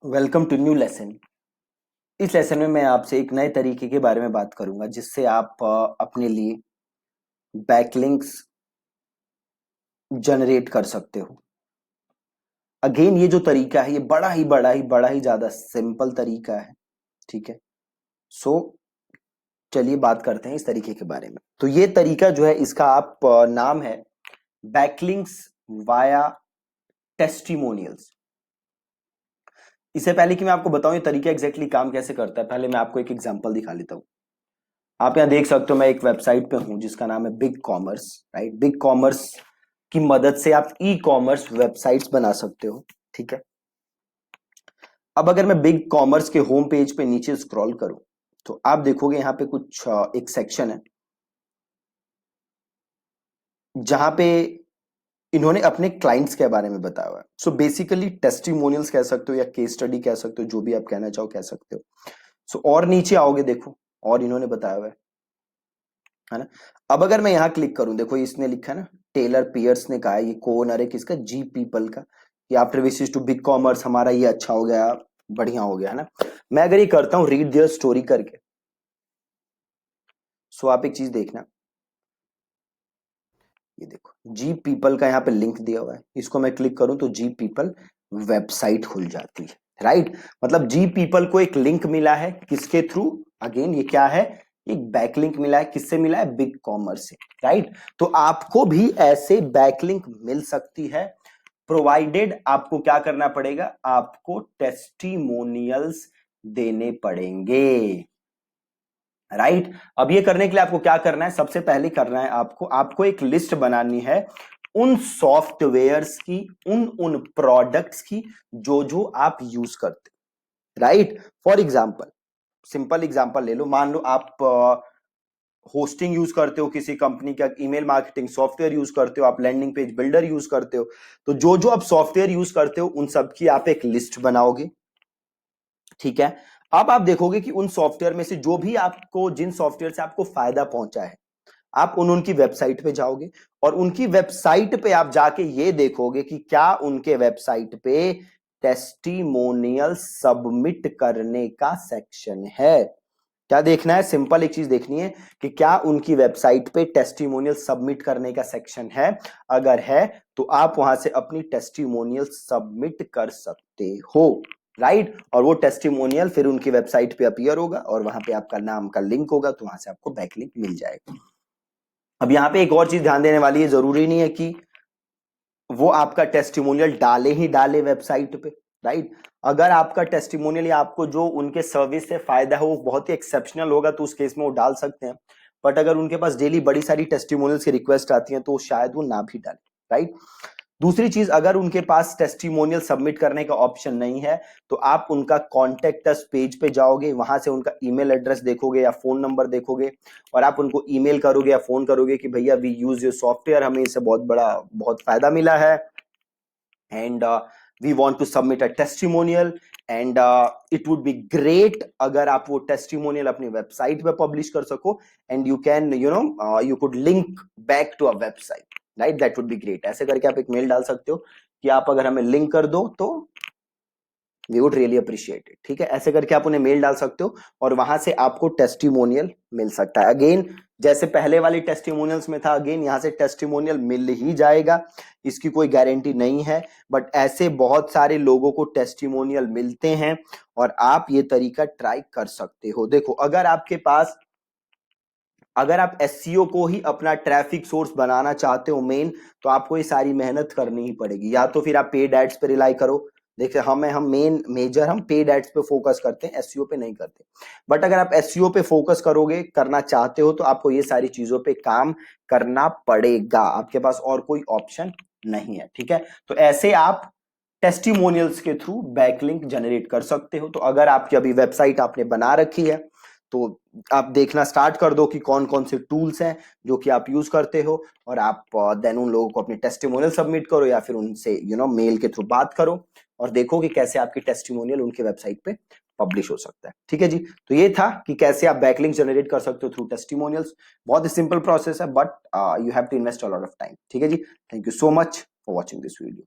Welcome to new lesson. इस lesson में मैं आपसे एक नए तरीके के बारे में बात करूंगा जिससे आप अपने लिए बैकलिंक्स जनरेट कर सकते हो। अगेन ये जो तरीका है ये बड़ा ही ज्यादा सिंपल तरीका है। ठीक है। सो चलिए बात करते हैं इस तरीके के बारे में। तो ये तरीका जो है इसका आप नाम है बैकलिंक्स वाया टेस्टिमोनियल्स। इससे पहले कि मैं आपको बताऊं ये तरीका एग्जैक्टली काम कैसे करता है, पहले मैं आपको एक एग्जांपल दिखा लेता हूं। आप यहाँ देख सकते हो मैं एक वेबसाइट पे हूं जिसका नाम है big commerce. Right, big commerce की मदद से आप ई कॉमर्स वेबसाइट्स बना सकते हो। ठीक है। अब अगर मैं बिग कॉमर्स के होम पेज पे नीचे स्क्रॉल करूं तो आप देखोगे यहाँ पे कुछ एक सेक्शन है जहां पे इन्होंने अपने क्लाइंट्स के बारे में बताया हुआ है। सो बेसिकली टेस्टिमोनियल्स कह सकते हो या केस स्टडी कह सकते हो, जो भी आप कहना चाहो कह सकते हो। सो और नीचे आओगे देखो और इन्होंने बताया हुआ है ना। अब अगर मैं यहाँ क्लिक करूं, देखो इसने लिखा है ना, टेलर पियर्स ने कहा है, ये को ओनर है किसका, जी पीपल का, कि after visit to BigCommerce हमारा ये अच्छा हो गया, बढ़िया हो गया है ना। मैं अगर ये करता हूं रीड देयर स्टोरी करके, सो आप एक चीज देखना, ये देखो जी पीपल का यहाँ पे लिंक दिया हुआ है, इसको मैं क्लिक करूं तो जी पीपल वेबसाइट खुल जाती है। राइट, मतलब जी पीपल को एक लिंक मिला है किसके थ्रू, अगेन ये क्या है, एक बैकलिंक मिला है, किससे मिला है, बिग कॉमर्स से। राइट, तो आपको भी ऐसे बैकलिंक मिल सकती है, प्रोवाइडेड आपको क्या करना पड़ेगा, आपको टेस्टिमोनियल्स देने पड़ेंगे। राइट, अब ये करने के लिए आपको क्या करना है, सबसे पहले करना है आपको एक लिस्ट बनानी है उन सॉफ्टवेयर्स की, उन प्रोडक्ट्स की जो जो आप यूज करते। Right, for example, simple example ले लो, मान लो आप होस्टिंग यूज करते हो किसी कंपनी का, ईमेल मार्केटिंग सॉफ्टवेयर यूज करते हो, आप लैंडिंग पेज बिल्डर यूज करते हो, तो जो जो आप सॉफ्टवेयर यूज करते हो उन सब की आप एक लिस्ट बनाओगे। ठीक है। अब आप देखोगे कि उन सॉफ्टवेयर में से जो भी आपको, जिन सॉफ्टवेयर से आपको फायदा पहुंचा है, आप उनकी वेबसाइट पे जाओगे और उनकी वेबसाइट पे आप जाके ये देखोगे कि क्या उनके वेबसाइट पे टेस्टिमोनियल सबमिट करने का सेक्शन है। क्या देखना है, सिंपल एक चीज देखनी है कि क्या उनकी वेबसाइट पे टेस्टिमोनियल सबमिट करने का सेक्शन है। अगर है तो आप वहां से अपनी टेस्टिमोनियल सबमिट कर सकते हो। राइट, और वो टेस्टिमोनियल फिर उनकी वेबसाइट पे अपीयर होगा और वहां पे आपका नाम का लिंक होगा, तो वहां से आपको बैकलिंक मिल जाएगा। अब यहाँ पे एक और चीज ध्यान देने वाली है, जरूरी नहीं है कि वो आपका टेस्टिमोनियल डाले ही डाले वेबसाइट पे। राइट, अगर आपका टेस्टिमोनियल या आपको जो उनके सर्विस से फायदा है वो बहुत ही एक्सेप्शनल होगा तो उस केस में वो डाल सकते हैं, बट अगर उनके पास डेली बड़ी सारी टेस्टिमोनियल्स की रिक्वेस्ट आती हैं तो शायद वो ना भी डाले। राइट, दूसरी चीज, अगर उनके पास टेस्टिमोनियल सबमिट करने का ऑप्शन नहीं है तो आप उनका कॉन्टेक्ट अस पेज पे जाओगे, वहां से उनका ईमेल एड्रेस देखोगे या फोन नंबर देखोगे और आप उनको ईमेल करोगे या फोन करोगे कि भैया वी यूज योर सॉफ्टवेयर, हमें इससे बहुत फायदा मिला है and we want to submit a testimonial and it would be great अगर आप वो टेस्टिमोनियल अपनी वेबसाइट पे पब्लिश कर सको and you can you could link back to a website. Right, that would be great. ऐसे करके आप एक मेल डाल सकते हो कि आप अगर हमें लिंक कर दो तो we would really appreciate it. ठीक है, ऐसे करके आप उन्हें मेल डाल सकते हो और वहां से आपको टेस्टिमोनियल मिल सकता है। अगेन जैसे पहले वाली टेस्टिमोनियल्स में था, अगेन यहां से टेस्टिमोनियल मिल ही जाएगा, इसकी कोई गारंटी नहीं है, बट ऐसे बहुत सारे लोगों को टेस्टिमोनियल मिलते हैं और आप ये तरीका ट्राई कर सकते हो। देखो, अगर आप एसईओ को ही अपना ट्रैफिक सोर्स बनाना चाहते हो मेन, तो आपको ये सारी मेहनत करनी ही पड़ेगी, या तो फिर आप पेड एड्स पे रिलाई करो। देखिए हम पेड एड्स पे फोकस करते हैं, एसईओ पे नहीं करते, बट अगर आप एसईओ पे फोकस करोगे, करना चाहते हो, तो आपको ये सारी चीजों पे काम करना पड़ेगा, आपके पास और कोई ऑप्शन नहीं है। ठीक है, तो ऐसे आप टेस्टिमोनियल्स के थ्रू बैकलिंक जनरेट कर सकते हो। तो अगर आपकी अभी वेबसाइट आपने बना रखी है तो आप देखना स्टार्ट कर दो कि कौन कौन से टूल्स हैं जो कि आप यूज करते हो और आप देन उन लोगों को अपनी टेस्टिमोनियल सबमिट करो या फिर उनसे मेल के थ्रू बात करो और देखो कि कैसे आपकी टेस्टिमोनियल उनके वेबसाइट पे पब्लिश हो सकता है। ठीक है जी, तो ये था कि कैसे आप बैकलिंक जनरेट कर सकते हो थ्रू टेस्टिमोनियल्स। बहुत ही सिंपल प्रोसेस है, but you have to invest a lot of time. ठीक है जी, thank you so much for watching this video.